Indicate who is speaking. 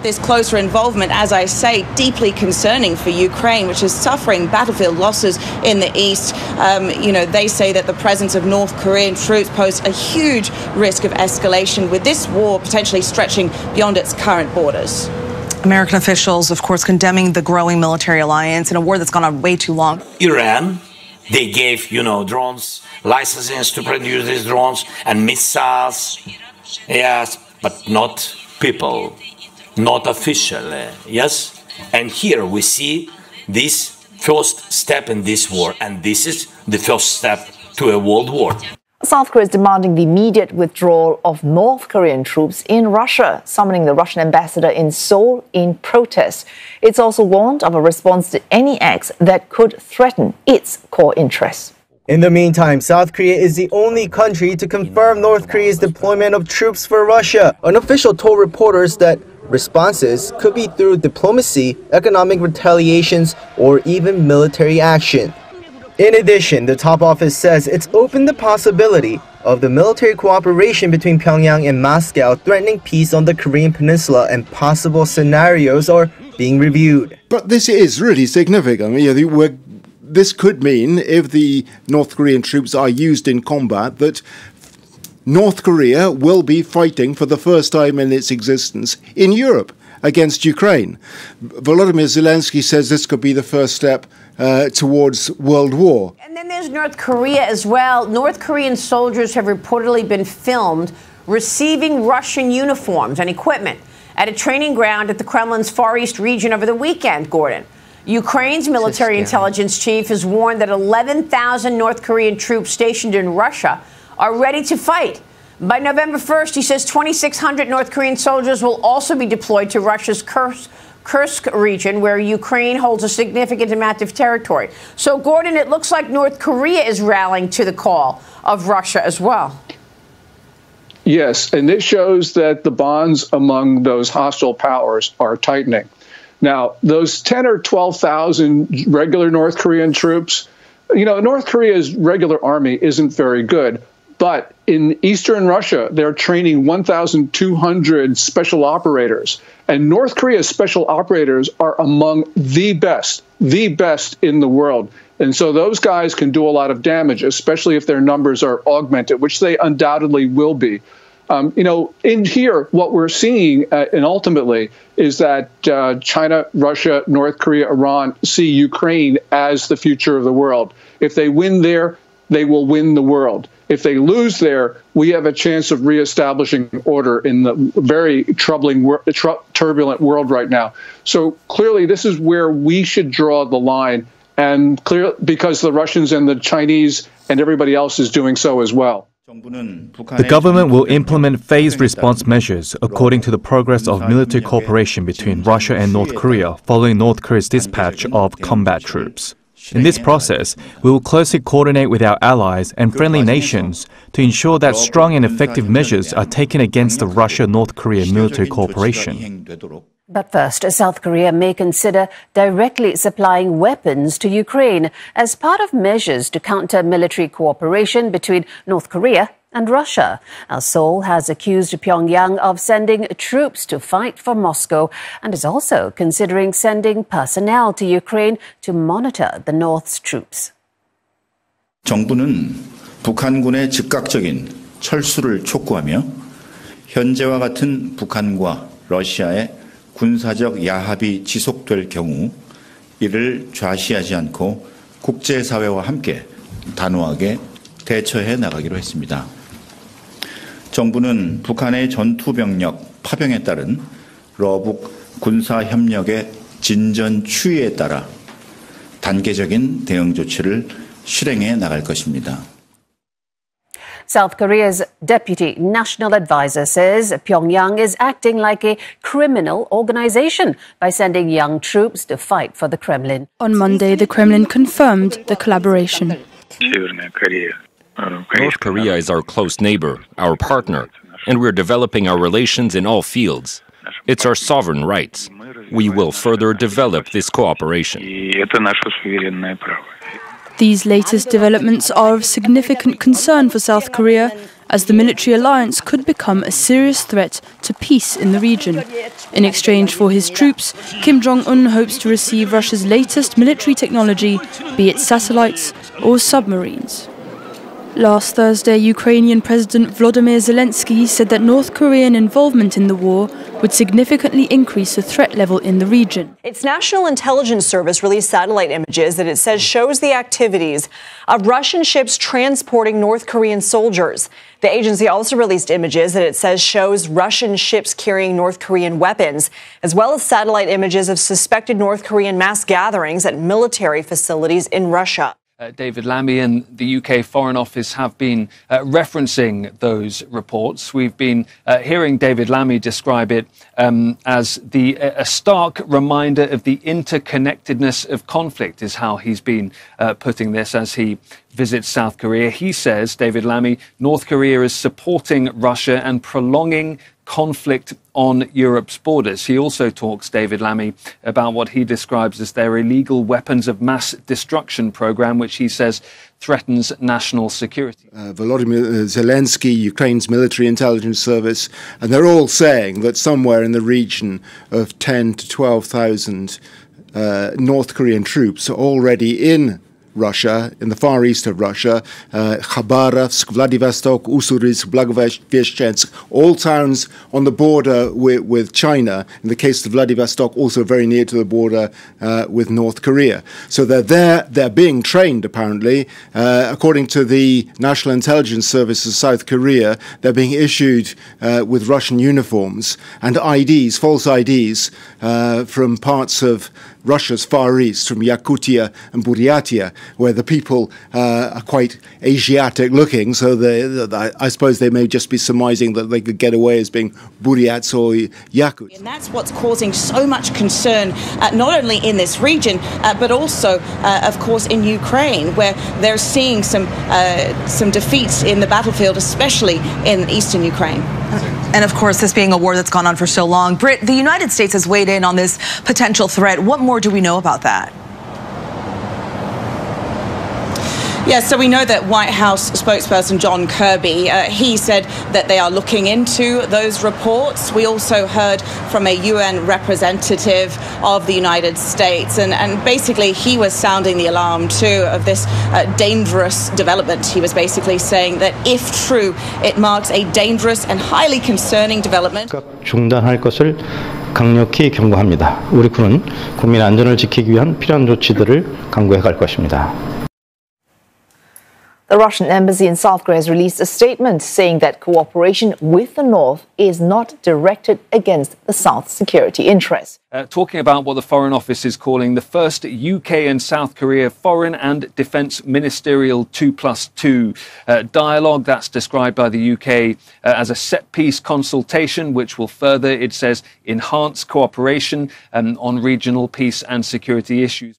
Speaker 1: This closer involvement, as I say, deeply concerning for Ukraine, which is suffering battlefield losses in the east. They say that the presence of North Korean troops pose a huge risk of escalation, with this war potentially stretching beyond its current borders.
Speaker 2: American officials, of course, condemning the growing military alliance in a war that's gone on way too long.
Speaker 3: Iran, they gave, drones, licenses to produce these drones and missiles. Yes, but not people, not officially. Yes? And here we see this first step in this war, and this is the first step to a world war.
Speaker 4: South Korea is demanding the immediate withdrawal of North Korean troops in Russia, summoning the Russian ambassador in Seoul in protest. It's also warned of a response to any acts that could threaten its core interests.
Speaker 5: In the meantime, South Korea is the only country to confirm North Korea's deployment of troops for Russia. An official told reporters that responses could be through diplomacy, economic retaliations, or even military action. In addition, the top office says it's opened the possibility of the military cooperation between Pyongyang and Moscow threatening peace on the Korean Peninsula, and possible scenarios are being reviewed.
Speaker 6: But this is really significant. This could mean, if the North Korean troops are used in combat, that North Korea will be fighting for the first time in its existence in Europe against Ukraine. Volodymyr Zelensky says this could be the first step towards world war.
Speaker 7: And then there's North Korea as well. North Korean soldiers have reportedly been filmed receiving Russian uniforms and equipment at a training ground at the Kremlin's Far East region over the weekend, Gordon. Ukraine's military intelligence chief has warned that 11,000 North Korean troops stationed in Russia are ready to fight. By November 1st, he says 2,600 North Korean soldiers will also be deployed to Russia's Kursk region, where Ukraine holds a significant amount of territory. So, Gordon, it looks like North Korea is rallying to the call of Russia as well.
Speaker 8: Yes, and this shows that the bonds among those hostile powers are tightening. Now, those 10 or 12,000 regular North Korean troops, North Korea's regular army isn't very good. But in eastern Russia, they're training 1,200 special operators. And North Korea's special operators are among the best in the world. And so those guys can do a lot of damage, especially if their numbers are augmented, which they undoubtedly will be. In here, what we're seeing, and ultimately, is that China, Russia, North Korea, Iran see Ukraine as the future of the world. If they win there, they will win the world. If they lose there, we have a chance of reestablishing order in the very troubling, turbulent world right now. So clearly, this is where we should draw the line, and because the Russians and the Chinese and everybody else is doing so as well.
Speaker 9: The government will implement phased response measures according to the progress of military cooperation between Russia and North Korea following North Korea's dispatch of combat troops. In this process, we will closely coordinate with our allies and friendly nations to ensure that strong and effective measures are taken against the Russia-North Korea military cooperation.
Speaker 10: But first, South Korea may consider directly supplying weapons to Ukraine as part of measures to counter military cooperation between North Korea and Russia. Seoul has accused Pyongyang of sending troops to fight for Moscow and is also considering sending personnel to Ukraine to monitor the North's troops.
Speaker 11: 정부는 북한군의 즉각적인 철수를 촉구하며 현재와 같은 북한과 러시아의 군사적 야합이 지속될 경우 이를 좌시하지 않고 국제사회와 함께 단호하게 대처해 나가기로 했습니다. 정부는 북한의 전투병력 파병에 따른 러북 군사협력의 진전 추이에 따라 단계적인 대응 조치를 실행해 나갈 것입니다.
Speaker 10: South Korea's deputy national advisor says Pyongyang is acting like a criminal organization by sending young troops to fight for the Kremlin.
Speaker 12: On Monday, the Kremlin confirmed the collaboration.
Speaker 13: North Korea is our close neighbor, our partner, and we're developing our relations in all fields. It's our sovereign rights. We will further develop this cooperation.
Speaker 12: These latest developments are of significant concern for South Korea as the military alliance could become a serious threat to peace in the region. In exchange for his troops, Kim Jong-un hopes to receive Russia's latest military technology, be it satellites or submarines. Last Thursday, Ukrainian President Volodymyr Zelensky said that North Korean involvement in the war would significantly increase the threat level in the region.
Speaker 2: Its National Intelligence Service released satellite images that it says shows the activities of Russian ships transporting North Korean soldiers. The agency also released images that it says shows Russian ships carrying North Korean weapons, as well as satellite images of suspected North Korean mass gatherings at military facilities in Russia.
Speaker 14: David Lammy and the UK Foreign Office have been referencing those reports. We've been hearing David Lammy describe it as a stark reminder of the interconnectedness of conflict, is how he's been putting this as he visits South Korea. He says, David Lammy, North Korea is supporting Russia and prolonging conflict on Europe's borders. He also talks, David Lammy, about what he describes as their illegal weapons of mass destruction program, which he says threatens national security.
Speaker 6: Volodymyr Zelensky, Ukraine's military intelligence service, and they're all saying that somewhere in the region of 10 to 12,000 North Korean troops are already in Russia, in the far east of Russia, Khabarovsk, Vladivostok, Ussurisk, Blagoveshchensk, all towns on the border with China. In the case of Vladivostok, also very near to the border with North Korea. So they're there, they're being trained, apparently. According to the National Intelligence Service of South Korea, they're being issued with Russian uniforms and IDs, false IDs, from parts of Russia's far east, from Yakutia and Buryatia, where the people are quite Asiatic looking, so I suppose they may just be surmising that they could get away as being Buryats or Yakuts.
Speaker 1: And that's what's causing so much concern, not only in this region, but also, of course, in Ukraine, where they're seeing some defeats in the battlefield, especially in eastern Ukraine.
Speaker 2: And of course, this being a war that's gone on for so long, Britt, the United States has weighed in on this potential threat. What more do we know about that?
Speaker 1: Yeah, so we know that White House spokesperson John Kirby, he said that they are looking into those reports. We also heard from a UN representative of the United States, and basically he was sounding the alarm too of this dangerous development. He was basically saying that if true, it marks a dangerous and highly concerning development.
Speaker 15: 중단할 것을 강력히 경고합니다. 우리 군은 국민 안전을 지키기 위한 필요한 조치들을 강구해 갈 것입니다.
Speaker 4: The Russian embassy in South Korea has released a statement saying that cooperation with the North is not directed against the South's security interests.
Speaker 14: Talking about what the Foreign Office is calling the first UK and South Korea foreign and defence ministerial 2+2 dialogue. That's described by the UK as a set-piece consultation, which will further, it says, enhance cooperation on regional peace and security issues.